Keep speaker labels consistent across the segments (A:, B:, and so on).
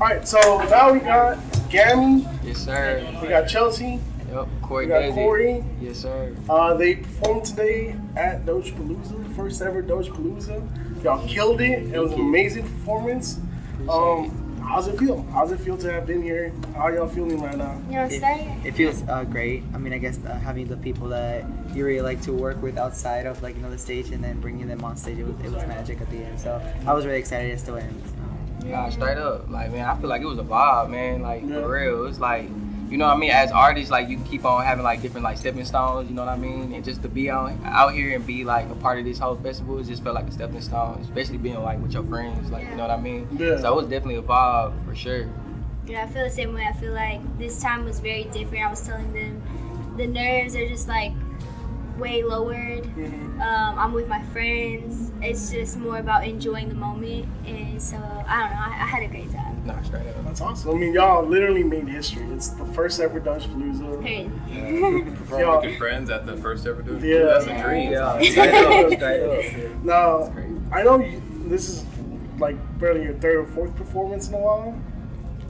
A: Alright, so now we got Gammy.
B: Yes, sir.
A: We got Chelsea.
B: Yep.
A: We got Corey.
B: Yes, sir.
A: They performed today at DogePalooza, first ever DogePalooza. Y'all killed it. It was an amazing performance. How's it feel? How's it feel to have been here? How are y'all feeling right now?
C: It feels great. I mean, I guess having the people that you really like to work with outside of the stage and then bringing them on stage, it was magic at the end. So I was really excited as to end.
B: Nah, straight up. Like, man, I feel like it was a vibe, man. Like, for real. It's like, you know what I mean? As artists, like, you can keep on having, like, different, like, stepping stones, you know what I mean? And just to be out here and be, like, a part of this whole festival, it just felt like a stepping stone, especially being, like, with your friends, like, you know what I mean?
A: Yeah.
B: So it was definitely a vibe, for sure.
D: Yeah, I feel the same way. I feel like this time was very different. I was telling them the nerves are just, like, way lowered. I'm with my friends. It's just more about enjoying the moment. And so, I don't know, I had a great time.
B: Nah, straight up.
A: That's awesome. I mean, y'all literally made history. It's the first ever DogePalooza.
D: Hey.
E: Performing with your friends at the first ever DogePalooza.
A: Yeah.
E: That's a dream.
B: Yeah, straight up.
A: Now, I know this is like barely your third or fourth performance in a while.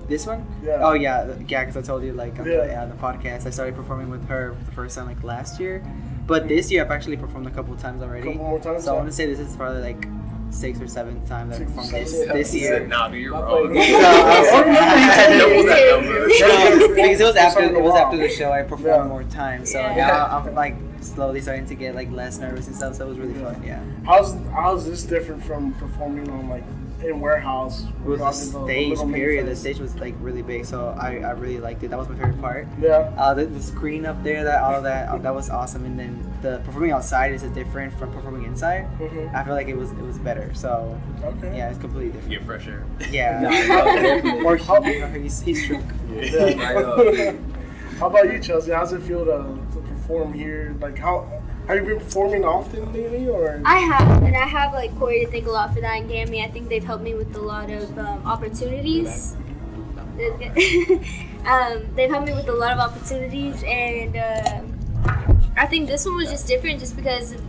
C: This one?
A: Yeah.
C: Oh yeah, because I told you like on
A: Yeah.
C: the podcast, I started performing with her the first time like last year, but this year I've actually performed a couple times already.
A: Couple more times.
C: So I want to say this is probably like 6th or 7th time that I performed this
E: He
C: year.
E: said, nah, dude, you're wrong.
C: So I
E: Double that number.
C: because it was after the show I performed more times, so
D: Yeah.
C: now I'm like slowly starting to get like less nervous and stuff. So it was really fun. Yeah.
A: How's this different from performing on like in warehouse?
C: With the stage
A: little
C: period, the
A: mini
C: stage was like really big, so I really liked it. That was my favorite part.
A: Yeah.
C: The screen up there, all of that, that was awesome. And then the performing outside is different from performing inside. I feel like it was better. So
A: Okay.
C: yeah, it's completely different.
E: Get fresh air.
C: Yeah.
B: Definitely.
C: Or he's true.
A: Yeah. How about you, Chelsea? How's it feel to perform here? Like, have you been performing often lately, or?
D: I have, and I have like Corey to thank a lot for that, and Gammy. I think they've helped me with a lot of opportunities. They've helped me with a lot of opportunities, and I think this one was just different, just because of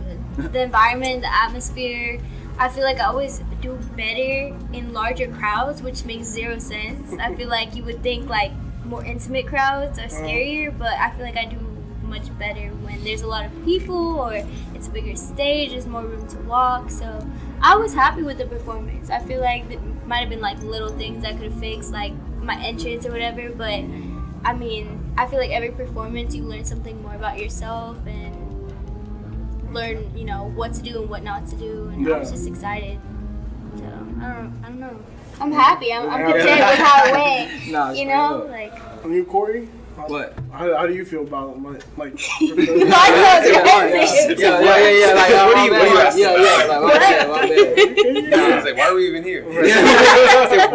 D: the environment, the atmosphere. I feel like I always do better in larger crowds, which makes zero sense. I feel like you would think like more intimate crowds are scarier, but I feel like I do much better when there's a lot of people or it's a bigger stage, there's more room to walk. So I was happy with the performance. I feel like there might have been like little things I could have fixed, like my entrance or whatever, but I mean, I feel like every performance you learn something more about yourself and learn, you know, what to do and what not to do, and I was just excited. So I don't know. I'm happy. I'm content with how it went.
B: Nah,
D: you know, like.
A: And you, Corey?
B: What?
A: How do you feel about like?
D: Yeah.
B: Yeah. Like, what do you ask? Yeah. Like, my bad.
E: I was like, why are we even here?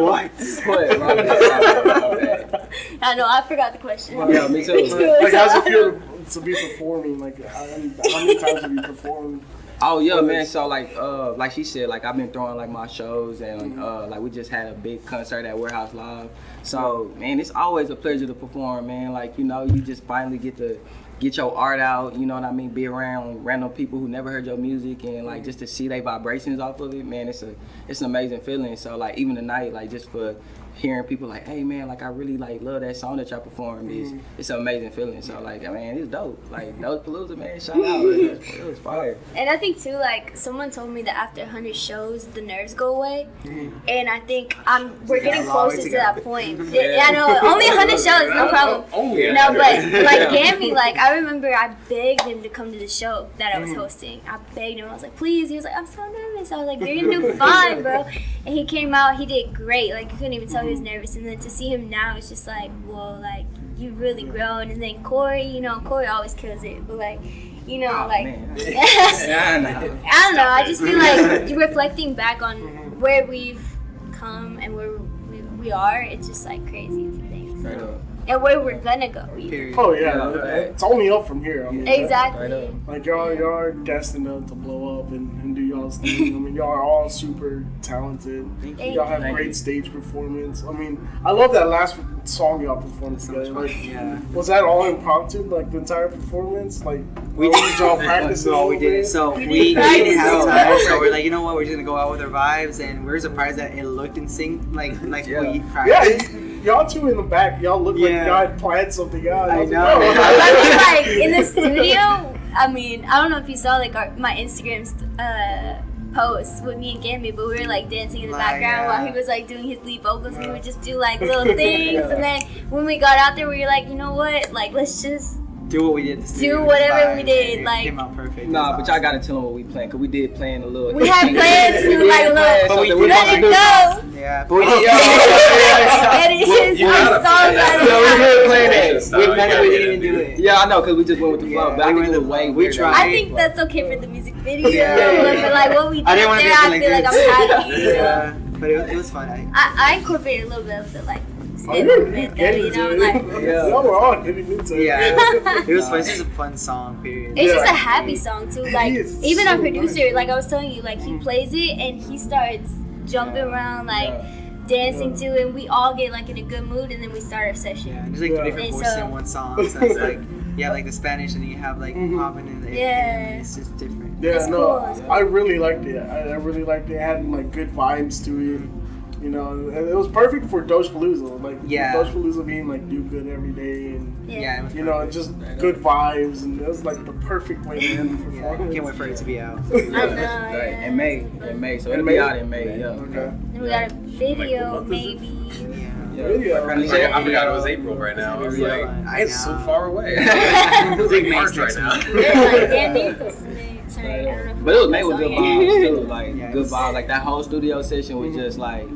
C: What?
D: I know. I forgot the question.
B: Yeah, me too.
A: Like, how's it feel to be performing? Like, how many times have you performed?
B: Oh yeah, man. So like she said, like I've been throwing like my shows, and like we just had a big concert at Warehouse Live. So man, it's always a pleasure to perform, man. Like, you know, you just finally get to get your art out, you know what I mean? Be around random people who never heard your music, and like just to see their vibrations off of it, man, it's an amazing feeling. So like even tonight, like just for hearing people like, hey man, like I really like love that song that y'all performed, it's an amazing feeling. So like, man, it's dope. Like DogePalooza, man, shout out. It was fire.
D: And I think too, like someone told me that after 100 shows, the nerves go away, and I think we're getting closer to that point. I know, only 100 shows, no problem. No, but like Gammy, like I remember I begged him to come to the show that I was hosting. I begged him. I was like, please. He was like, I'm so nervous. I was like, you're gonna do fine, bro. And he came out. He did great. Like you couldn't even tell he was nervous. And then to see him now, it's just like, whoa, like you've really grown. And then Corey, you know, Corey always kills it. But like, you know, like I don't know. I just feel like reflecting back on where we've come and where we are, it's just like crazy to think. So. and where we're gonna go.
C: Period.
A: Oh yeah, it's only up from here. I mean,
D: Exactly.
A: like y'all are destined to blow up and do y'all's thing. I mean, y'all are all super talented.
C: Thank
A: Y'all have
B: Thank
A: great
B: you.
A: stage performance. I mean, I love that last song y'all performed
C: So much
A: together.
C: fun.
A: Like,
C: Yeah.
A: was that all impromptu? Like the entire performance? Like,
C: We
A: did y'all practice it?
C: No,
A: a
C: we
A: little
C: didn't.
A: bit?
C: So
D: You
C: we
D: didn't
C: didn't have
B: practice.
C: time. So we're like, you know what? We're just gonna go out with our vibes, and we were surprised that it looked in sync, like
B: Yeah.
C: we
A: Yeah,
C: practiced.
A: y'all two in the back, y'all look like
C: Yeah.
A: y'all had planned something out.
C: I
A: was
C: know.
A: like,
D: I mean, like in the studio. I mean, I don't know if you saw like my Instagram post with me and Gammy, but we were like dancing in the
C: Like,
D: background while he
C: yeah.
D: was like doing his lead vocals. We would just do like little things, and then when we got out there, we were like, you know what? Like, let's just
C: Do what we did.
D: Do whatever we did,
C: It
D: like-
C: came out perfect.
B: Nah,
C: It was
B: but y'all
C: awesome.
B: gotta tell them what we playing, cause we did playing a little.
D: We had plans to do like a little.
C: But we
D: Let it go.
C: Yeah, but we did.
D: That is
E: You
D: our
E: gotta
D: song.
E: play.
B: Yeah, we did play that.
C: We planned it, we didn't even do it.
B: Yeah, I know, cause we just went with the flow.
C: Yeah,
B: but I
C: we
B: think
C: went
B: it
C: with
B: was
C: the
B: way
C: flow. We
B: weirder.
C: tried.
D: I think that's okay for the music video,
C: Yeah.
D: but for like what we did
C: I didn't wanna
D: there,
C: do it
D: I
C: like
D: feel like
C: this.
D: I'm happy.
C: Yeah, but it was fun.
D: I incorporated a little bit of the like
A: Oh,
D: step
A: you're
D: movement,
A: getting
D: you know,
A: into
D: like.
A: it.
B: Yeah.
A: Y'all were all getting into it.
C: Yeah, it was fun. It's just a fun song. Period.
D: It's just
A: Yeah.
D: a happy song too. Like
A: is
D: even our
A: so
D: producer,
A: nice.
D: like I was telling you, like he plays it and he starts jumping around, like dancing to it. And we all get like in a good mood, and then we start our session.
C: Yeah, and there's like two different
D: And
C: voices
D: so-
C: in one song. So it's like you have like the Spanish, and then you have like popping in the
D: Yeah.
C: It's just different.
A: Yeah,
D: It's
A: no,
D: cool, it's cool.
A: I really liked it. I really liked it. It had like good vibes to it. You know, and it was perfect for DogePalooza. Like,
C: Yeah.
A: DogePalooza being like do good every day and,
C: Yeah, it was
A: you know,
C: perfect.
A: just good vibes. And it was like the perfect way to end the
C: Yeah,
A: performance.
C: can't wait for it to be out.
D: I know.
B: Right,
D: Yeah.
B: in May, so
A: In
B: it'll
A: May?
B: be out in May. Yeah.
A: Okay.
D: Then we got a video,
E: Like, what month is it?
D: maybe.
C: Yeah.
A: Video.
E: I forgot it was April right now. I was
C: Yeah.
E: like,
C: I
E: it's so
C: know.
E: far away.
C: It's like
E: March
C: May
E: right
C: 6th.
E: now.
D: They're like, damn near close to me. Sorry, I don't know.
B: But it was made with
D: That's
B: good
D: all
B: vibes
D: yet.
B: too, like
C: Yeah,
B: good
C: it's-
B: vibes. Like that whole studio session was just like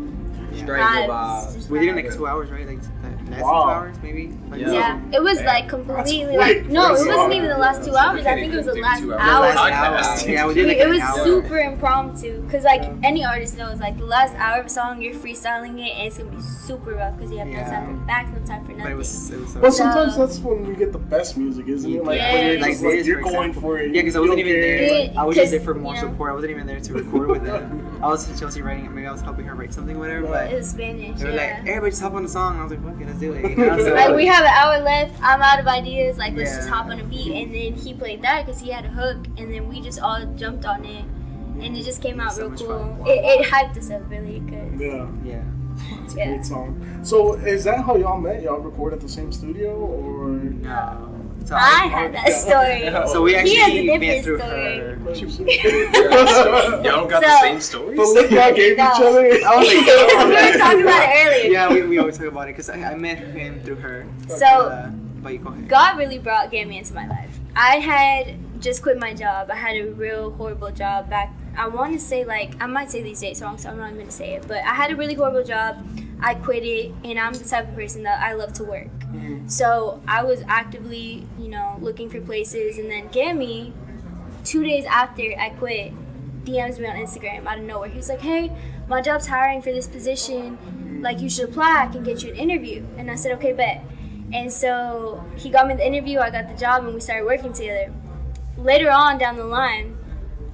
B: straight good vibes.
D: Just
C: We did it in
D: vibes.
C: like 2 hours, right? Like less than 2
A: Wow.
C: hours, maybe. Like,
B: Yeah.
D: Yeah, it was
E: Man,
D: like completely
A: that's
D: like
A: quick
D: no,
A: for a
D: it wasn't
A: song.
D: even the last 2 hours. I think it was the
E: Do
D: last
E: 2 hours.
D: hour.
C: Last
E: Podcast.
C: hour. Yeah, we did like
D: It
C: an
D: was
C: hour.
D: super impromptu because like any artist knows, like the last hour of a song you're freestyling it and it's gonna be super rough because you have no
C: Yeah.
D: time for back, no time for
C: But
D: nothing.
C: it was so
A: But
C: fun.
A: sometimes that's when you get the best music, isn't it? Like
D: Yeah.
A: when you're
D: Like
A: just like,
C: this,
A: you're
C: for
A: going
C: example.
A: for it.
C: Yeah, because I
A: You
C: wasn't
A: don't
C: even
A: care.
C: there. I was just there
D: 'Cause,
C: for more
D: you know.
C: support. I wasn't even there to record with them. I was Chelsea writing. Maybe I was helping her write something, whatever. But
D: It was Spanish.
C: they were
D: Yeah.
C: like, everybody just hop on the song. And I was like, fuck it, let's do it. You know? So,
D: Like we have an hour left. I'm out of ideas. Like let's just
C: Yeah.
D: hop on a beat, and then he played that because he had a hook, and then we just all jumped on it, and it just came out
C: So
D: real
C: much
D: cool.
C: fun.
D: It hyped us up really good.
A: Yeah,
C: yeah.
A: it's a
D: Yeah.
A: great song. So is that how y'all met? Y'all record at the same studio or?
C: No. So
D: I had that story.
C: So we
D: He has a
C: actually
D: different
C: met through
D: story.
C: her.
E: Y'all don't got the
D: So-
E: same stories?
A: But look, y'all gave each
D: No.
A: other.
C: I was like,
D: We were talking about it earlier.
C: yeah, we always talk about it because I met him through her.
D: So
C: But you go ahead.
D: God really brought Gammy into my life. I had just quit my job. I had a real horrible job back. I want to say I might say these dates wrong, so I'm not even gonna say it. But I had a really horrible job. I quit it, and I'm the type of person that I love to work. So I was actively, looking for places, and then Gammy, 2 days after I quit, DMs me on Instagram out of nowhere. He was like, "Hey, my job's hiring for this position. Like, you should apply. I can get you an interview." And I said, "Okay, bet." And so he got me the interview. I got the job, and we started working together. Later on down the line,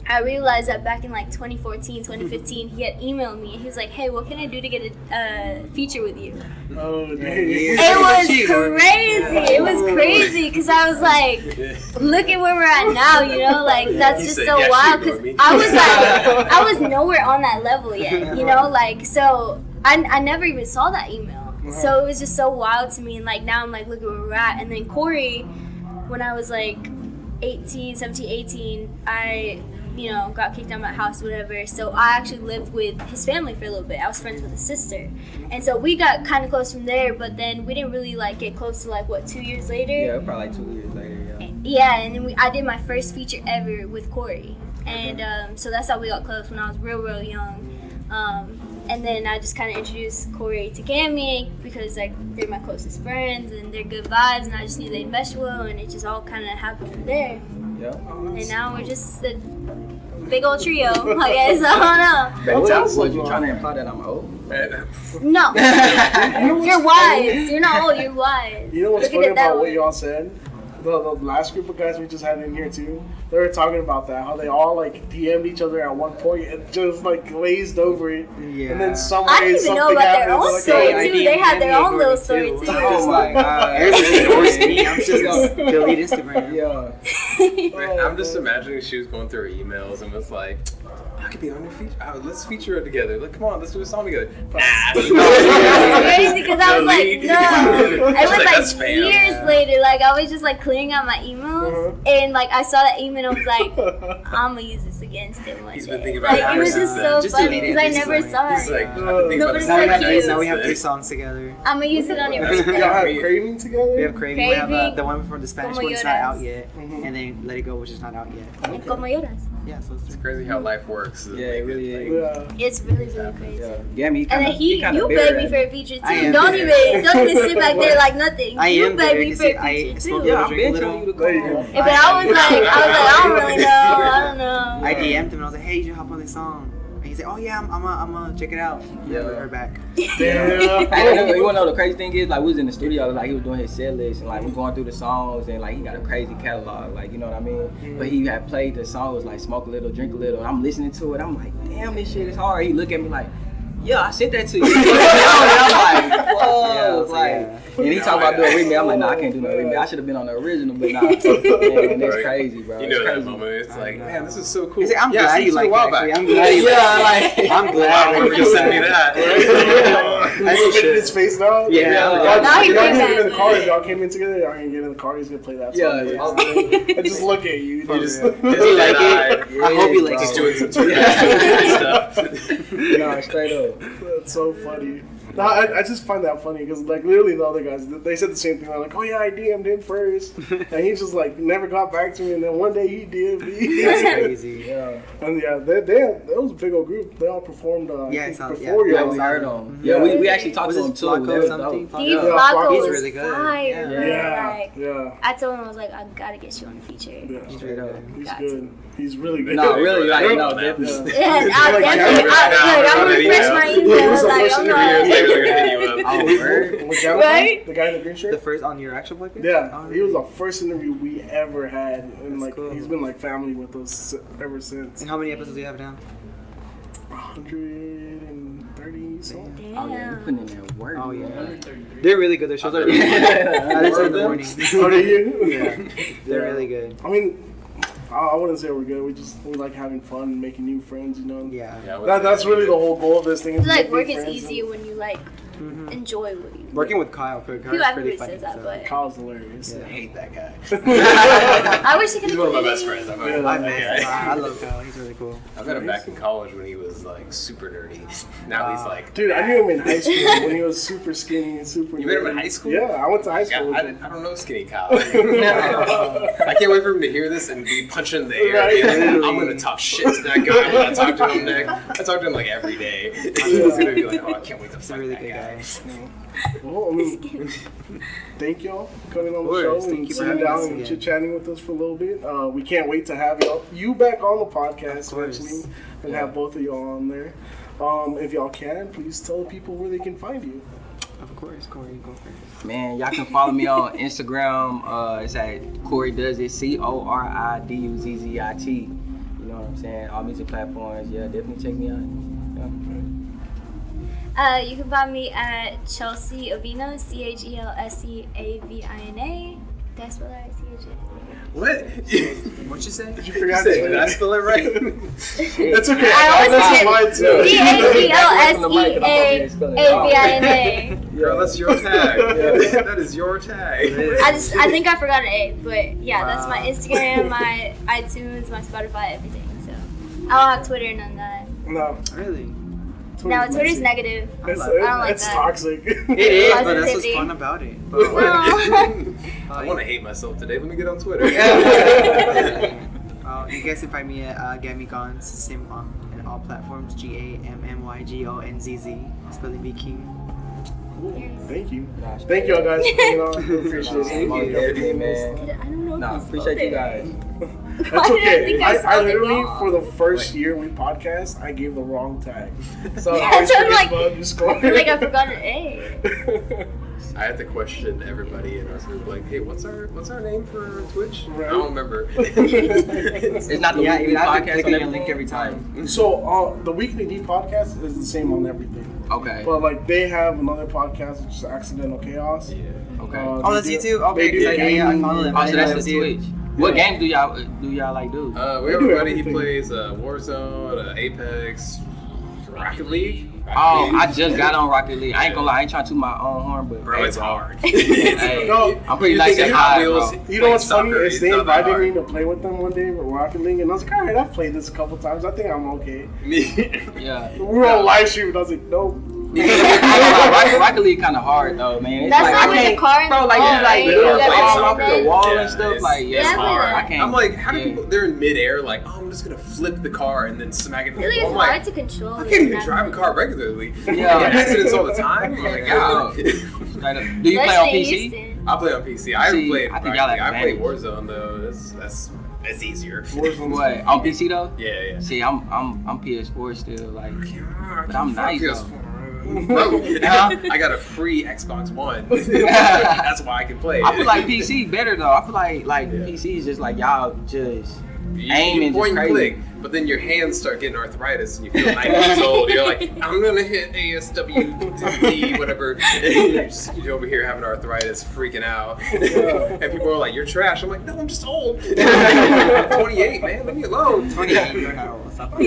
D: I realized that back in 2014, 2015, he had emailed me and he was like, "Hey, what can I do to get a feature with you?"
A: Oh, dang.
D: It was crazy. It was crazy because I was like, "Look at where we're at now," like that's
E: You
D: just
E: said,
D: so
E: "Yeah, she
D: wild."
E: ignored
D: Because
E: me.
D: I was nowhere on that level yet, so I never even saw that email. So it was just so wild to me, and now I'm like, look at where we're at. And then Corey, when I was 17, 18, I got kicked out of my house, whatever. So I actually lived with his family for a little bit. I was friends with his sister. And so we got kind of close from there, but then we didn't really get close to 2 years later.
B: Yeah, probably 2 years later. Yeah.
D: Yeah, and then I did my first feature ever with Corey. And so that's how we got close when I was real, real young. And then I just kind of introduced Corey to Gammy because they're my closest friends and they're good vibes, and I just knew they'd mesh well, and it just all kind of happened from there.
B: Yeah.
D: And now we're just big old trio. I guess I don't know.
B: Was you trying to imply that I'm old?
D: No, you're wise. You're not old. You're wise.
A: You know what's
D: Look at
A: funny
D: it that
A: about what
D: way.
A: y'all said? The last group of guys we just had in here too, they were talking about that, how they all like DM'd each other at one point and just like glazed over it.
C: Yeah.
A: And then some
D: I
A: way
D: didn't even know
A: something
D: about their
A: happened.
D: own
A: Like,
D: story
A: hey,
C: I
D: too. They had their own little
C: too.
D: story too.
B: Oh my god.
C: Everybody ignores me. I'm just delete Instagram.
B: Yeah.
E: I'm just imagining she was going through her emails and was like, I could be on your feature. Let's feature it together. Like, come on, let's do a song together. Nah.
D: It's crazy because I was like,
E: Delete.
D: no. It was
E: She's like,
D: like
E: "That's spam."
D: years later. Like I was just like clearing out my emails, and like I saw that email and I was like, I'm gonna use this against him one
E: He's
D: day.
E: been thinking about
D: Like
E: it
D: it was
E: ever
D: just
E: since
D: so
E: then.
C: Just
D: funny
C: delete it
D: because I
C: at this
D: never
C: point.
D: saw
E: He's
D: it.
E: like, I've been thinking
D: No,
E: about
D: but
E: it
D: it's
C: Now
D: so
C: we have
D: cute.
C: now we have 3 songs together.
D: I'm gonna use it on your
A: Y'all have
E: Yeah.
A: Craving together?
C: We have Craving. We have
D: Craving.
C: the one from the Spanish
D: Como
C: one that's not
D: lloras.
C: out yet, and then Let It Go, which is not out yet.
D: And como lloras.
C: Yeah, so it's
E: It's crazy how life works.
B: Yeah, it really is.
A: Yeah.
D: It's really crazy.
B: Yeah. Gammy,
D: And then you begged me for a feature too.
C: I am
D: Don't
C: bitter.
D: even sit back there like nothing.
C: I
D: You
C: am
D: begged
C: bitter,
D: me
C: you
D: for
C: see,
D: a
C: I
D: feature
C: smoked
D: too.
B: Yeah, I've
C: Drink a
B: been
C: little.
B: telling you to
A: There you
B: come
A: go.
B: on.
D: But I was like, I don't really know. I don't know.
C: I DM'd him and I was like, hey, you should hop on this song. And he said, oh yeah, I'm gonna check it out.
B: Yeah.
C: Never heard back.
A: Damn.
B: You wanna know the crazy thing is, like, we was in the studio, like, he was doing his set list, and like, we going through the songs, and like, he got a crazy catalog, like, you know what I mean? But he had played the song, was like, Smoke a Little, Drink a Little, and I'm listening to it, I'm like, damn, this shit is hard. He look at me like, yeah, I sent that to you. And I'm like, whoa.
C: Yeah, I was like,
B: like,
C: yeah.
B: and he talking about doing a remix. I'm like, nah, I can't do no remix. I should have been on the original, but nah. Man, it's
E: Right.
B: crazy, bro.
E: You
B: It's
E: know that
B: crazy.
E: moment. It's like,
C: know.
E: man, this is so cool.
C: He's like, I'm
E: Yeah, I
C: glad
E: seen
C: you
E: it
C: like
E: a while
C: that.
E: back.
C: Actually. I'm glad you I'm glad.
E: Why would you send me that?
A: I look at his face now.
C: Yeah.
D: Now he
A: Y'all
D: came
A: didn't get in
D: back.
A: the car. If y'all came in together, y'all can get in the car. He's gonna play that song.
B: Yeah,
A: And just look at you. You just.
C: Does he like it? I hope he likes
E: He's
C: it.
E: doing some Twitter stuff.
B: Nah, straight up.
A: That's so funny. No, I just find that funny because like literally the other guys, they said the same thing. They're like, oh yeah, I DM'd him first, and he just like never got back to me. And then one day he DM'd me.
C: That's crazy.
B: Yeah.
A: And yeah, that was a big old group. They all performed
C: Yeah,
A: I
C: it
A: think
C: sounds-
A: before
C: yeah.
B: Yeah,
A: you.
B: we heard him.
A: Yeah.
B: Yeah, we actually talked
C: Was
B: to
C: it
B: him too.
C: Flacco
B: That
C: or
B: was
C: something?
B: dope.
D: D
A: Yeah,
D: Flacco
C: he's
D: was
C: really good.
D: fire.
C: Yeah.
D: bro.
A: Yeah,
D: Like,
A: yeah,
D: I told him I was like, I gotta get you on a feature.
A: yeah.
B: Straight up.
A: He's
D: Got
A: good. He's really good.
B: No, really, like,
E: Yeah.
B: no, definitely.
D: Yeah, I
A: Like,
D: definitely. I'm gonna refresh my
A: It
D: email.
A: was the
D: Like,
A: first
D: I'm
A: interview.
D: not.
E: They're gonna hit you up.
C: Oh, word.
A: With Gamma,
D: Right?
A: the guy in the green shirt.
C: The first on your actual podcast?
A: Yeah,
C: Oh,
A: he was the first interview we ever had, and
C: That's
A: like
C: cool.
A: he's been like family with us ever since.
C: And how many episodes do you have now?
A: 130 something.
B: Oh, yeah, you putting in that work.
C: Oh,
B: man.
C: yeah. They're really good. Their shows are really good. I listen in the morning.
A: Oh, do you?
C: Yeah. They're really good.
A: I mean, I wouldn't say we're good. We like having fun and making new friends. You know.
C: Yeah.
A: That's really the whole goal of this thing.
D: I
A: Is
D: feel
A: to
D: like
A: make
D: work
A: new
D: is
A: friends
D: easier when you like enjoy what you do.
C: Working with Kyle, Kyle's
D: People
C: pretty
D: everybody
C: funny.
D: says that,
C: so.
D: but
A: Kyle's hilarious.
C: Yeah.
E: I hate that guy.
D: I wish he could.
E: He's one of my best friends. I've
A: Yeah.
C: I love Kyle. He's really cool.
E: I met him back in college when he was like super nerdy. Now he's like,
A: Dude, I knew him in high school when he was super skinny and super.
E: You met him in
A: nerdy.
E: high school?
A: Yeah, I went to high
E: Yeah,
A: school.
E: I don't know skinny Kyle. I can't wait for him to hear this and be punching the air.
A: Right.
E: Like, I'm gonna talk shit to that guy. I'm gonna talk to him next. I talk to him like every day. He's gonna be like, oh, I can't wait to
C: He's a
E: fight
C: really
E: that
C: good
E: guy.
C: guy.
A: Well, I mean, thank y'all for coming on the
C: Of
A: show
C: course,
A: and
C: thank you for
A: sitting
C: having us
A: down and
C: again.
A: chit-chatting with us for a little bit. We can't wait to have you back on the podcast
C: Of course.
A: eventually and have both of y'all on there. If y'all can, please tell people where they can find you.
C: Of course, Corey, go first.
B: Man, y'all can follow me on Instagram. It's at CoriDuzzIt, CoriDuzzit. You know what I'm saying? All music platforms. Yeah, definitely check me out.
D: You can find me at Chelsea Avina, CHELSEAVINA. That's what I see.
E: What?
C: What'd you say?
A: You
E: You
A: forgot
E: said,
A: to
E: did I spell it right?
A: It's okay.
D: I always
A: That's
D: forget.
A: mine too.
D: CHELSEAVINA.
E: Girl, that's your tag. That is your tag.
D: I think I forgot an A, but yeah, that's my Instagram, my iTunes, my Spotify, everything. So I don't have Twitter, none of that.
A: No,
C: Really?
D: No, Twitter's negative.
A: It's,
D: I don't like
A: it's
D: that.
A: toxic.
C: It is, but that's what's
D: Positivity.
C: fun about it.
D: Well,
E: I want to hate myself today. Let me get on Twitter.
C: You guys can find me at Gammy Gonzz, same on all platforms, GAMMYGONZZ, spelling bee king.
A: Cool. Thank you. Thank y'all guys for coming on. I appreciate it.
B: Definitely, man.
D: I don't know.
B: Nah,
D: if it's
B: appreciate you
D: there.
B: guys.
A: That's
D: Why did I
A: okay.
D: think I
A: I
D: spelled it
A: literally,
D: wrong?
A: for the first year we podcast, I gave the wrong tag. So
D: Yeah,
A: I always
D: so I'm
A: forget
D: like-
A: the underscore.
D: I feel like I forgot an A.
E: I had to question everybody in our group, like, hey, what's our name for Twitch?
A: Right.
E: I don't remember.
B: It's not the
C: Yeah,
B: weekly
C: you have to
B: podcast
C: click
B: on
C: on your
B: everything?
C: link every time.
A: So the Weekly D podcast is the same on everything.
B: Okay.
A: But like they have another podcast which is Accidental Chaos.
E: Yeah.
B: Okay.
C: Oh, that's
A: they do-
C: YouTube? Okay,
A: they do
C: 'cause I follow them.
B: Oh,
C: I
B: so
C: didn't know
B: that's the
C: that was you.
B: Twitch. What games do y'all like do?
E: We
A: They
E: have
A: do
E: everybody. He
A: everything.
E: plays Warzone, Apex, Rocket League.
B: Oh, I just got on Rocket League. I ain't gonna lie, I ain't trying to toot my own horn, but
E: Bro,
B: hey,
E: it's hard.
B: Hey,
A: No,
B: I'm pretty
E: You
B: nice
E: think
B: at
E: Hot
B: high,
E: Wheels-
B: bro.
A: You know what's funny
E: Soccer
A: is
E: is
A: they
E: not that
A: invited
E: hard.
A: me to play with them one day with Rocket League, and I was like, all right, I've played this a couple times. I think I'm okay.
B: Yeah.
A: We were on live stream, and I was like, nope.
B: Rocket League kind of hard though, man. It's
D: That's
B: like
D: not
B: I
D: with the
B: can't,
D: car and
B: bro.
D: the
B: Like
D: ball,
B: you like
D: right?
B: you
E: You gotta play
B: all
E: soccer.
B: off the wall
E: Yeah,
B: and stuff.
E: it's-
B: Like yeah,
E: it's
B: it's hard. I
D: hard.
B: can't.
E: I'm like, how do
B: yeah.
E: people? They're in midair, like, oh, I'm just gonna flip the car and then smack it.
D: Really,
E: I'm
D: it's
E: like,
D: hard to control.
E: I can't even drive a car regularly.
B: Yeah.
E: I get accidents all the time. I'm like,
B: Yeah.
E: God.
B: Do you play on
D: Especially in
B: PC?
D: Houston.
E: I play on PC. I haven't
B: See,
E: played.
B: I think
E: Rocket
B: y'all
E: League.
B: have
E: I play
B: advantage.
E: Warzone though. That's easier.
A: Warzone's
B: What on PC though?
E: Yeah.
B: See, I'm PS4 still. Like, but I'm nice though.
E: Bro,
B: Huh?
E: I got a free Xbox One. That's why I can play it.
B: I feel like PC better though. I feel like
E: Yeah.
B: PC is just like y'all just
E: You
B: aiming
E: point
B: just
E: and
B: crazy.
E: click, but then your hands start getting arthritis and you feel 9 years old. You're like, I'm gonna hit ASW, whatever. You're over here having arthritis, freaking out. And people are like, you're trash. I'm like, no, I'm just old. I'm 28, man. Leave me alone.
C: 28, you're not old. Stop.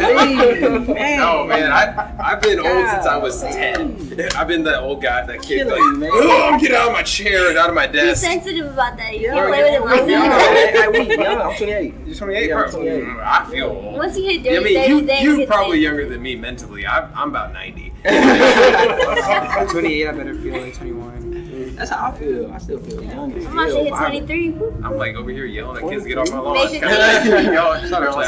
E: No, man, I've been old since I was 10. I've been that old guy, that kid, like,
B: Killing me, man.
E: oh, get out of my chair and out of my
D: Be
E: desk.
D: sensitive about that. You
B: Yeah,
D: can't play with it long
B: Yeah,
D: enough.
B: we young. I'm 28.
E: You're 28,
B: Yeah,
E: bro.
B: I'm 28.
E: I feel old.
D: Once you hit
E: Yeah, I
D: dirty,
E: mean,
D: then
E: you're
D: hit
E: probably
D: it.
E: younger than me mentally. I'm about 90.
C: I'm 28, I better feel like 21.
B: That's how I feel. I still feel young.
D: I'm about to hit 23.
E: I'm like over here yelling at kids to get off my lawn.
D: Make sure
E: Y'all, I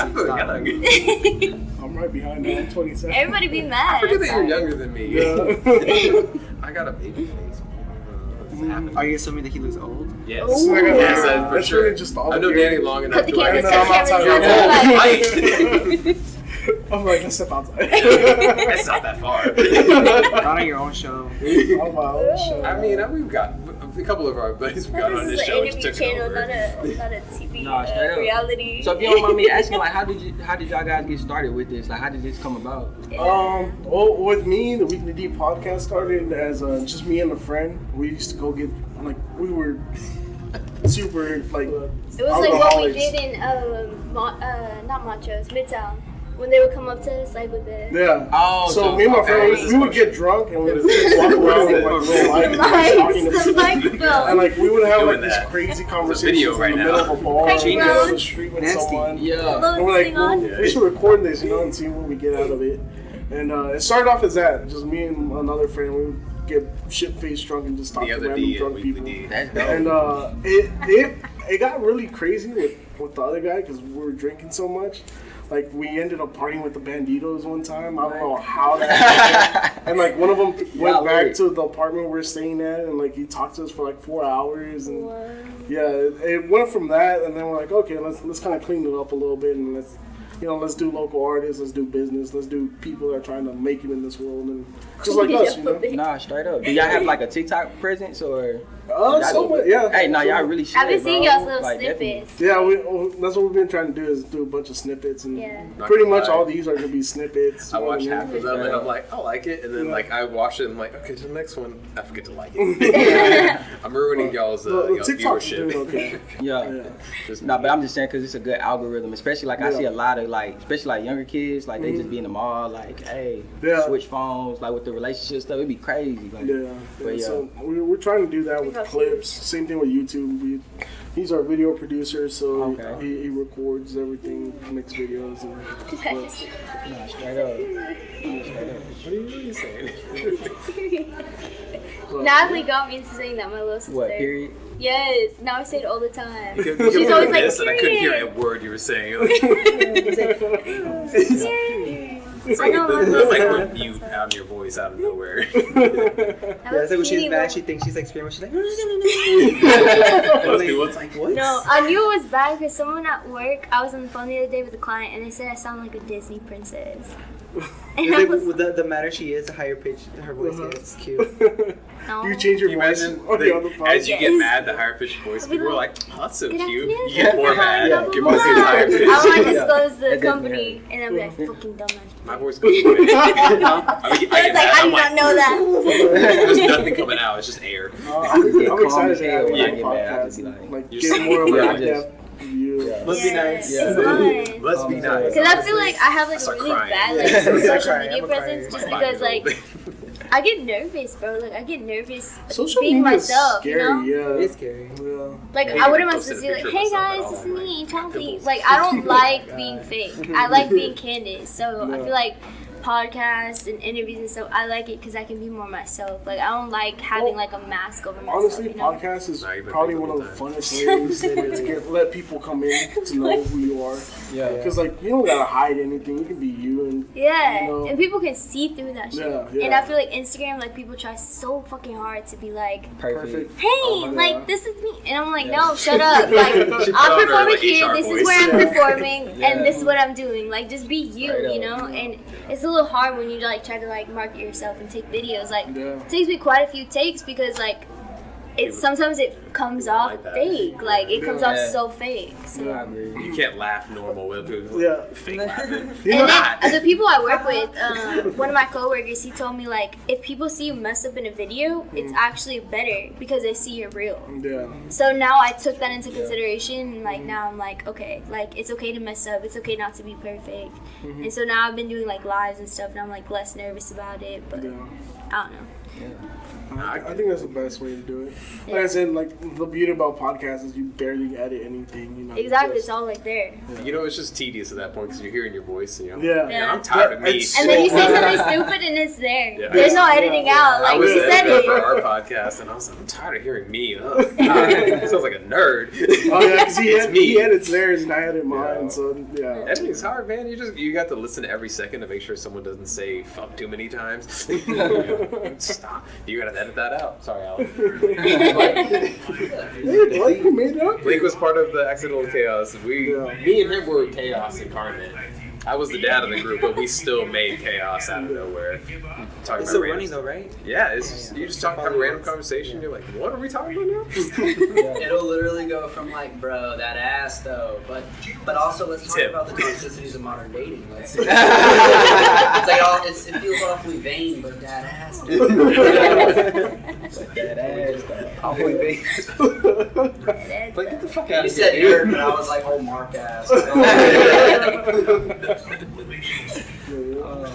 E: feel young.
A: I'm right behind you. I'm 27.
D: Everybody be
E: I
D: mad.
E: forget that you're
D: outside.
E: younger than me.
A: Yeah.
E: I got a baby face. What's happening?
C: Are you assuming that he looks old?
E: Yes.
A: Ooh.
E: Yes, that's for
A: That's
E: sure.
A: really just all
E: I know
A: of you.
E: Danny long enough
D: Cut the
E: to like.
D: cameras,
A: I'm
D: cut the
A: outside
D: cameras.
A: your
D: That's
E: Height.
A: I'm like, let's step outside.
E: It's not that far.
C: Not on your own show.
A: I'm out. Shut
E: I
A: up.
E: mean, we've got a couple of our buddies we got on
D: This
E: this
D: is
E: show.
D: an
E: Which
D: interview
E: took it
D: channel,
E: over.
D: not a TV
B: Nah, straight up.
D: reality.
B: So if you don't mind me asking, like, how did y'all guys get started with this? Like, how did this come about?
A: Well, with me, the Weekly D podcast started as just me and a friend. We used to go get, like, we were super, like,
D: It was like what we did in not Montrose, Midtown, when they would come up to us like with the
A: yeah.
B: Oh,
A: So me and my friend,
E: okay.
A: we would get drunk and we would just walk around with like little lights, talking to
D: the
A: people.
D: microphone.
A: And like we would have like
E: Doing
A: these
E: that.
A: crazy
E: video
A: conversations
E: right
A: in the
E: now.
A: middle of a bar,
D: Crazy
A: in the middle of the
D: road.
A: street with
C: Nasty.
A: someone.
B: Yeah.
A: And we're like,
D: Sing
A: well,
D: on.
A: we should record this, and see what we get out of it. And it started off as that, just me and another friend. We would get shit-faced drunk and just talk
E: The
A: to
E: other
A: random
E: D
A: drunk
E: and
A: people.
E: Weekly D.
B: That's dope.
A: And it got really crazy with the other guy because we were drinking so much. Like we ended up partying with the Banditos one time. I don't know how that happened. And like one of them went back
B: lit.
A: to the apartment we were staying at, and like he talked to us for like 4 hours. And yeah, it went from that, and then we're like, okay, let's kind of clean it up a little bit, and let's do local artists, let's do business, let's do people that are trying to make it in this world, and just like us, you know.
B: Nah, straight up. Do y'all have like a TikTok presence or?
A: Somewhat, yeah.
B: Hey, nah, y'all really should.
D: I've been seeing
B: bro.
D: y'all's little
B: Like, definitely.
D: snippets.
A: Yeah, that's what we've been trying to do is do a bunch of snippets, and
D: Yeah.
A: pretty much all these are gonna be snippets.
E: I watched
A: you know what
E: half
A: mean?
E: of them and I'm like, I like it, and then like I watch it and I'm like, okay, to the next one, I forget to like it. I'm ruining y'all's
A: The
E: y'all's
A: TikTok's doing
E: viewership.
A: okay.
B: Yeah.
A: Yeah.
B: Nah, but I'm just saying because it's a good algorithm, especially like I
A: Yeah.
B: see a lot of like, especially like younger kids, like they just be in the mall, like, hey,
A: Yeah.
B: switch phones, like with the relationship stuff, it'd be crazy. Like,
A: Yeah,
B: But yeah.
A: so we're trying to do that with
D: That's
A: clips. Same thing with YouTube. He's our video producer, so
B: Okay.
A: he records everything, makes videos, and clips.
B: nah, straight up. Nah, straight up.
E: What are you really saying?
D: Natalie got me into saying that, my little sister.
B: What, period?
D: Yes, now I say it all the time.
E: You kept
D: She's
E: doing
D: always like,
E: this, and I couldn't hear
D: period.
E: a word you were saying. It's
D: I know,
E: like
D: my
E: when you out in your voice out of nowhere.
C: Yeah, it's like when she's mad, she thinks she's like screaming. She's like,
E: What's like what?
D: No, I knew it was bad because someone at work, I was on the phone the other day with a client, and they said I sound like a Disney princess. And I
C: like,
D: was,
C: the madder she is, the higher pitch her voice gets. It's cute.
D: no.
A: Do you change your voice
E: Imagine
A: on the phone?
E: as you get
D: Yes.
E: mad, the higher pitched voice,
D: I'll be
E: people are
D: like,
E: like, oh, that's so
D: "Good
E: cute.
D: afternoon,
E: You get more
D: blah,
E: mad.
D: blah,
E: Give
D: blah,
E: us his
D: blah."
E: higher pitch.
D: I want to
B: Yeah.
D: disclose the
B: That doesn't
D: company, and I'll be like, fucking dumbass.
E: My voice goes away.
D: I was like, I do not know that.
E: There's nothing coming out. It's just air.
A: I'm excited to have
B: when
A: you
B: I
A: on the
B: get mad. I just
A: podcast.
B: be
A: Like,
E: You're
A: get
E: saying-
A: more of
B: Yeah, I
A: a
B: just-
A: depth view.
B: Yeah.
C: Must be nice.
B: Yeah.
D: It's fun.
E: Let's be nice.
D: Because I feel like I have like a
E: Start
D: really
E: crying.
D: bad like
C: Yeah.
D: social
C: Crying.
D: media
C: I'm a crier.
D: presence just
E: My
D: because
E: 5-year-old.
D: like I get nervous, bro. Like I get nervous
A: Social
D: being
A: media is
D: myself,
A: scary,
D: you know?
A: yeah.
C: It is scary.
A: Yeah.
D: Like
E: Yeah,
D: I wouldn't
E: you
D: want to
E: posted a
D: be like,
E: picture of
D: hey
E: myself
D: guys,
E: at
D: this is
E: all,
D: me,
E: like,
D: Chelsea.
E: pimples.
D: Like I don't like being fake. I like being candid. So I
A: Yeah.
D: feel like podcasts and interviews and stuff, I like it because I can be more myself. Like I don't like having like a mask over myself.
A: Honestly,
D: you know?
A: podcast is
E: Nah, you've been
A: probably
E: big
A: one of the
E: all the
A: funnest ways to let people come in to know who you are.
B: Yeah.
A: Because like you don't gotta hide anything. You can be you and
D: Yeah,
A: you know.
D: and people can see through that shit.
A: Yeah, yeah.
D: And I feel like Instagram, like people try so fucking hard to be like,
B: Perfect.
D: hey,
A: Oh, yeah.
D: like this is me, and I'm like, no, shut up. Like
E: She put
D: I'm
E: on her,
D: performing
E: like,
D: here.
E: HR
D: This
E: voice.
D: is where I'm performing,
B: Yeah.
D: and this is what I'm doing. Like just be you,
B: Right
D: you
B: on.
D: know. And it's a little hard when you like try to like market yourself and take videos. Like
A: Yeah.
D: it takes me quite a few takes because like sometimes it comes off
E: like that.
D: fake. Like it comes off
B: Yeah.
D: so fake. So.
B: I agree.
E: You can't laugh normal with people.
A: Yeah.
E: Fake laughing.
A: You
D: And
A: know,
D: then the people I work with, one of my coworkers, he told me like, if people see you mess up in a video, it's actually better because they see you're real.
A: yeah.
D: So now I took that into consideration, and like now I'm like, okay, like it's okay to mess up, it's okay not to be perfect. And so now I've been doing like lives and stuff, and I'm like less nervous about it. But
A: Yeah.
D: I don't know.
A: I think that's the best way to do it. Like I said, like the beauty about podcasts is you barely edit anything. You know.
D: Exactly,
A: Just-
D: it's all like there.
E: You know, it's just tedious at that point because you're hearing your voice and you're like,
A: Yeah.
E: man, I'm tired of me.
A: It's
D: And then you say
A: so-
D: something stupid, and it's there.
E: Yeah.
D: There's no editing out.
E: I
D: Like
E: was
D: you
E: at
D: said
E: that for
D: it.
E: our podcast, and I was like, I'm tired of hearing me. Ugh. God, sounds like a nerd.
A: Oh yeah, because
E: It's me.
A: he edits theirs and I edit mine.
E: Yeah.
A: So yeah.
E: Editing's hard, man. You got to listen to every second to make sure someone doesn't say fuck too many times. Stop. You gotta edit that out. Sorry, Alan.
A: Hey, Blake, you made it up.
E: Blake was part of the Accidental Chaos.
A: Yeah.
E: Me and him were chaos incarnate. I was the dad of the group, but we still made chaos out of nowhere. Talking
C: It's still
E: random
C: running
E: stuff.
C: though, right?
E: Yeah, it's just, you just have a random conversation. You're like, what are we talking about now?
F: It'll literally go from like, bro, that ass though, but also let's talk
E: Tip.
F: about the toxicities of modern dating. It's like it feels awfully vain, but that ass. Dude.
B: That ass, though.
E: Awfully big. Like, get the fuck out
F: You
E: of
F: said
E: here,
F: nerd, but I was like, oh, Mark ass.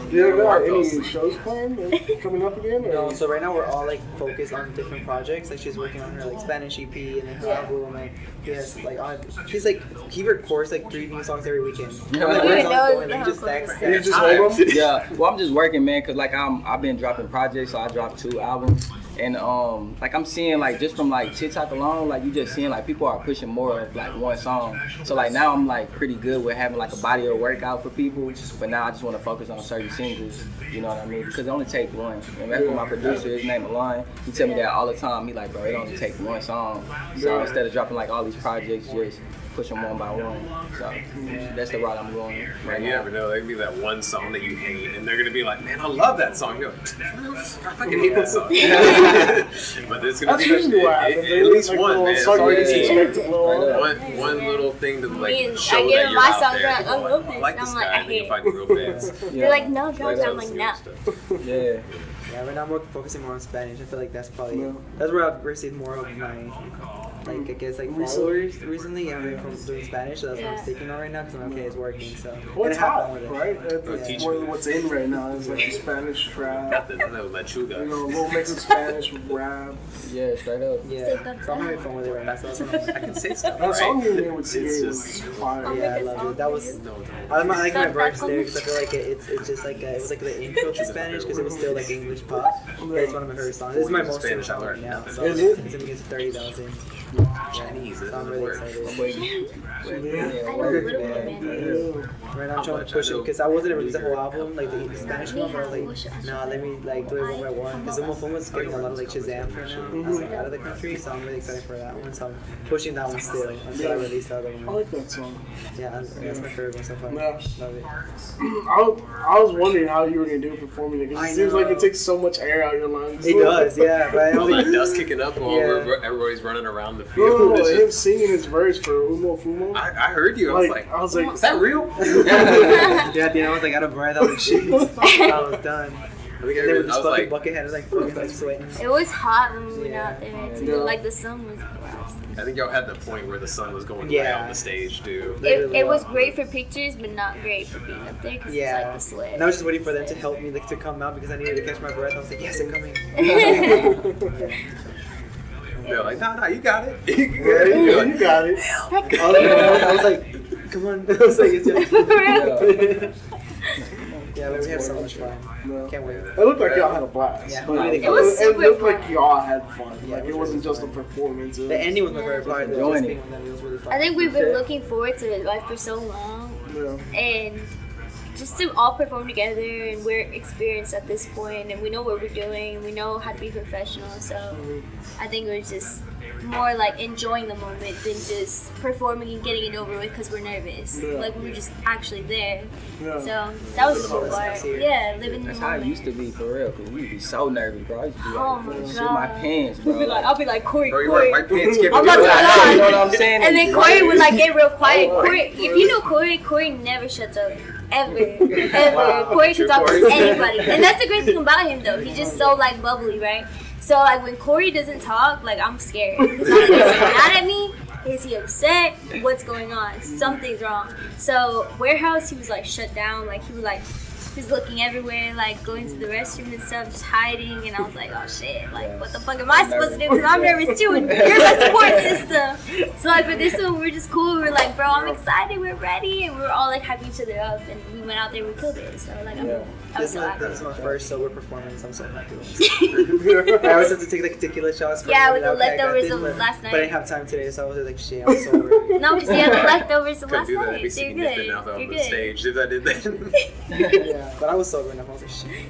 A: Do you got
E: Mark
A: any
E: Wilson.
A: shows planned coming up again? Or?
C: No, so right now we're all like focused on different projects. Like she's working on her like Spanish EP and then her album, and he has like he records like 3 new songs every weekend.
B: Yeah.
C: I'm like,
B: I
C: where's
D: didn't
C: songs
D: know
C: going? And he just
D: that.
C: stacks.
A: You just
E: Time.
A: hold them?
B: Yeah, well, I'm just working, man, cause like I've been dropping projects, so I dropped 2 albums, and like I'm seeing like just from like TikTok alone, like you just seeing like people are pushing more of like one song. So like now I'm like pretty good with having like a body of work out for people, but now I just want to focus on certain singles. You know what I mean? Because it only take one. And that's what my producer, his name Alon, he tell me that all the time. He like, bro, it only take one song. So instead of dropping like all these projects, just push them one by one. So that's the route I'm going right
E: Man, you
B: now.
E: never know. There could be that one song that you hate, and they're gonna be like, "Man, I love that song." You're like, "I fucking hate that song." But there's gonna
A: That's
E: be
A: usually what
E: at
A: happens.
E: least
A: Like,
E: one,
A: little
E: man. That's
A: song
E: all
A: you
E: you
A: just
E: need.
A: expect to blow up.
E: One little thing to
D: Me
E: like
D: and
E: show
D: I give
E: that
D: them
E: you're
D: my
E: out
D: songs,
E: there.
D: they're like, I love
E: I
D: this.
E: like
D: I'm
E: this
D: like,
E: guy.
D: I
E: And then you
D: hate
E: find real fans.
D: They're like, no, drop
E: Like,
D: it. I'm like, no.
B: Yeah.
C: Yeah, right now I'm focusing more on Spanish. I feel like that's probably
A: Yeah.
C: that's where I've received more of my like I guess like followers recently. I'm from doing Spanish, so that's what I'm
D: Yeah.
C: sticking on right now because I'm okay, it's working. So
A: What's
C: and I have
A: hot,
C: fun with it.
A: right? That's
E: teach
A: what-
E: me.
A: what's in right now is like the Spanish trap.
E: Nothing. I know
A: You know, a
E: lechuga.
A: little mix of Spanish with rap.
B: Yeah, straight up.
C: Yeah, so I'm having fun with it right now. So that's what
E: I can say stuff.
A: That song
E: Right?
A: you made with
E: It's
A: CA was
E: just-
A: fire.
C: yeah, I love it. That was
E: No,
C: I like my verse there because I feel like it's just like it was like the intro to Spanish because it was still like English pop. But it's one of my favorite songs. This is my most favorite
E: Spanish I
C: song right
E: learned
C: now.
E: nothing.
C: So
A: Is it?
C: it's against 30,000.
E: Chinese. It
C: So I'm
E: doesn't
C: really
E: work.
C: excited.
D: I know a little bit, man.
C: Right now I'm trying to push it because I wasn't release the whole album, like the Spanish one, but I was like, nah, let me like do it one by one because Umofuma's getting a lot of like Shazam right now, like out of the country, so I'm really excited for that one. So I'm pushing that one still until I release the other
A: I
C: one.
A: like that song.
C: Yeah, that's my favorite one so far.
A: Yeah.
C: Love it.
A: I was wondering how you were gonna do performing it because
C: I
A: it seems like
C: know.
A: it takes so much air out of your lungs.
C: It does, yeah, but I
E: All that
C: only.
E: dust kicking up while everybody's running around the
A: No,
E: field. It's
A: him
E: just-
A: singing his verse for Umo Fumo.
E: I heard you. I was like, is that real?
C: Yeah, at the end I was like out of breath. I was like, shit. I was done.
E: I think
C: And then with
E: I
C: this
E: was
C: fucking
E: like,
C: bucket head, I was like fucking like sweating.
D: It was hot when we went
C: Yeah.
D: out there. Too.
A: Yeah.
D: Like the sun was.
E: I think y'all had the point where the sun was going
C: Yeah.
E: way on the stage too.
D: It was great for pictures, but not great for being up there because
C: Yeah.
D: it's like the sweat.
C: And I was just waiting for them to help me like to come out because I needed to catch my breath. I was like, yes, I'm coming.
E: They're like, no, you got it.
A: Yeah, you got it.
C: I was like, come on. I was like, it's just.
B: Yeah.
C: Yeah, but we had so much fun.
A: No.
C: Can't wait.
A: It looked like y'all had a blast.
C: Yeah.
A: But
C: It
D: was
A: it
D: super
A: looked
D: fun.
A: like y'all had fun.
C: Yeah,
A: Like
C: it
A: it
C: was
A: wasn't
C: really
A: just a performance.
C: The ending was my favorite part.
B: Enjoying
C: Just
B: it.
C: being with them, it was really fun.
D: I think we've been looking forward to it like for so long,
A: Yeah.
D: and just to all perform together, and we're experienced at this point, and we know what we're doing, and we know how to be professional. So I think we're just more like enjoying the moment than just performing and getting it over with because we're nervous.
A: Yeah.
D: Like we were just actually there.
A: Yeah.
D: So that was the cool part. Yeah, living
B: That's
D: the
B: how it
D: moment.
B: used to be for real. Cause we would be so nervous, bro. I used to be
D: Oh
B: like,
D: my
B: shit
D: God.
B: my pants, bro.
D: I'll be like Corey,
E: Bro, you wear white pants, can't
D: I'm
E: be
D: about to
E: doing
D: lie.
E: that.
B: You know what I'm saying?
D: And then Corey would like get real quiet.
A: Oh,
D: Corey, if you know Corey never shuts up. Ever.
A: Wow.
D: Corey
E: True
D: can talk
E: Corey.
D: to anybody. And that's the great thing about him though. He's just so like bubbly, right? So like when Corey doesn't talk, like I'm scared. Because I'm like, is he mad at me? Is he upset? What's going on? Something's wrong. So warehouse, he was like shut down. Like he would like just looking everywhere, like going to the restroom and stuff, just hiding. And I was like, oh shit, like what the fuck am I supposed to do? Because I'm nervous too, and you're my support system. So like for this one, we're just cool. We're like, bro, I'm excited, we're ready, and we were all like hyping each other up. And we went out there, we killed it. So like I was so happy.
C: This is my first sober performance. I'm so happy. I always have to take like tequila shots. For
D: Yeah,
C: me,
D: with the
C: okay, I got
D: leftovers
C: this,
D: of
C: but-
D: last
C: But I didn't
D: night.
C: have time today, so I was just like, shit, I'm sober.
D: No, because you had the leftovers of
E: Couldn't
D: last
E: do that.
D: night.
E: It'd be
D: So
E: sticking
D: you're
E: your
D: good.
E: thin out
D: You're
E: on the
D: good.
E: stage if I did that.
C: Yeah, but I was sober enough. I was like, shit,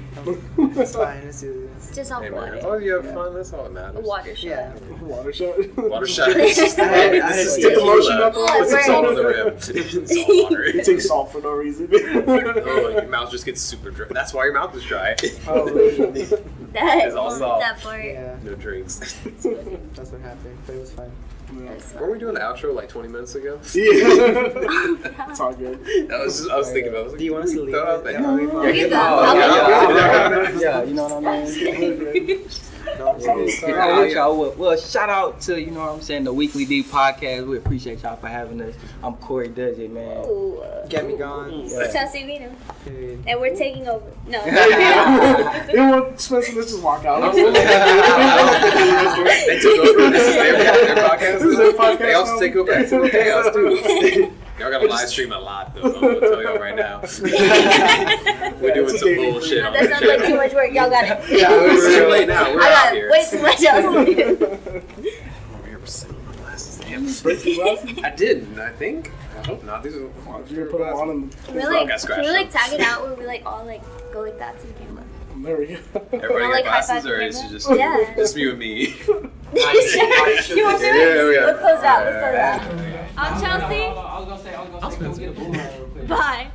C: it's fine. Let's do this.
D: Just off
E: Hey, man,
D: water.
E: as long as you have fun, that's all that matters.
D: A water shot.
C: Yeah.
A: Water shot.
E: Water shot.
C: I had
E: This is
C: to
A: get the lotion up
D: on
E: Put some
D: it.
E: salt on the rim. Salt water.
A: You take salt for no reason.
E: Oh, your mouth just gets super dry. That's why your mouth is dry.
C: Oh, really?
D: That,
E: It's all salt.
D: that part.
C: Yeah,
E: No drinks.
C: that's what happened. But it was fine.
D: That's
E: Weren't we doing the outro like 20 minutes ago?
A: Yeah. It's all good.
E: I was thinking about it.
C: Do you want us to leave?
E: Throw it out there.
C: Yeah, we
D: You can go.
B: Yeah, you know what I mean?
C: No,
B: Well, shout out to, you know what I'm saying, the Weekly D podcast. We appreciate y'all for having us. I'm CoriDuzzIt, man.
D: Ooh,
C: Gammy gone.
D: Chelsea Avina.
C: Dude.
D: And we're taking over. No.
A: You know what, Spencer? Let's just walk out.
E: They took over. This is their podcast.
A: This is their podcast
E: They also
A: now.
E: take over Accidental Chaos too. Y'all gotta live stream a lot though. I'm gonna tell y'all right now. We're doing some bullshit on
D: That
E: the
D: sounds like too
E: show.
D: much work. Y'all got it.
E: It's too late now. We're
D: I
E: out
D: got
E: here.
D: way too much else to do.
E: Over here pursuing my glasses. Damn.
A: Break your glasses?
E: I didn't. I think. I hope not. These are.
A: You're gonna put them on and
D: Can we
E: Frog
D: like,
E: got scratched
D: can we like
E: up.
D: tag it out where we like all like go like that to the camera?
A: there we go.
E: Everybody
D: Like,
E: got
D: high five
E: glasses, or is it
D: camera?
E: just
D: Yeah.
E: just you and me?
D: You want to do it?
E: Yeah.
D: Let's close it out. Let's close it out. I'm Chelsea.
F: I was gonna say,
D: Bye.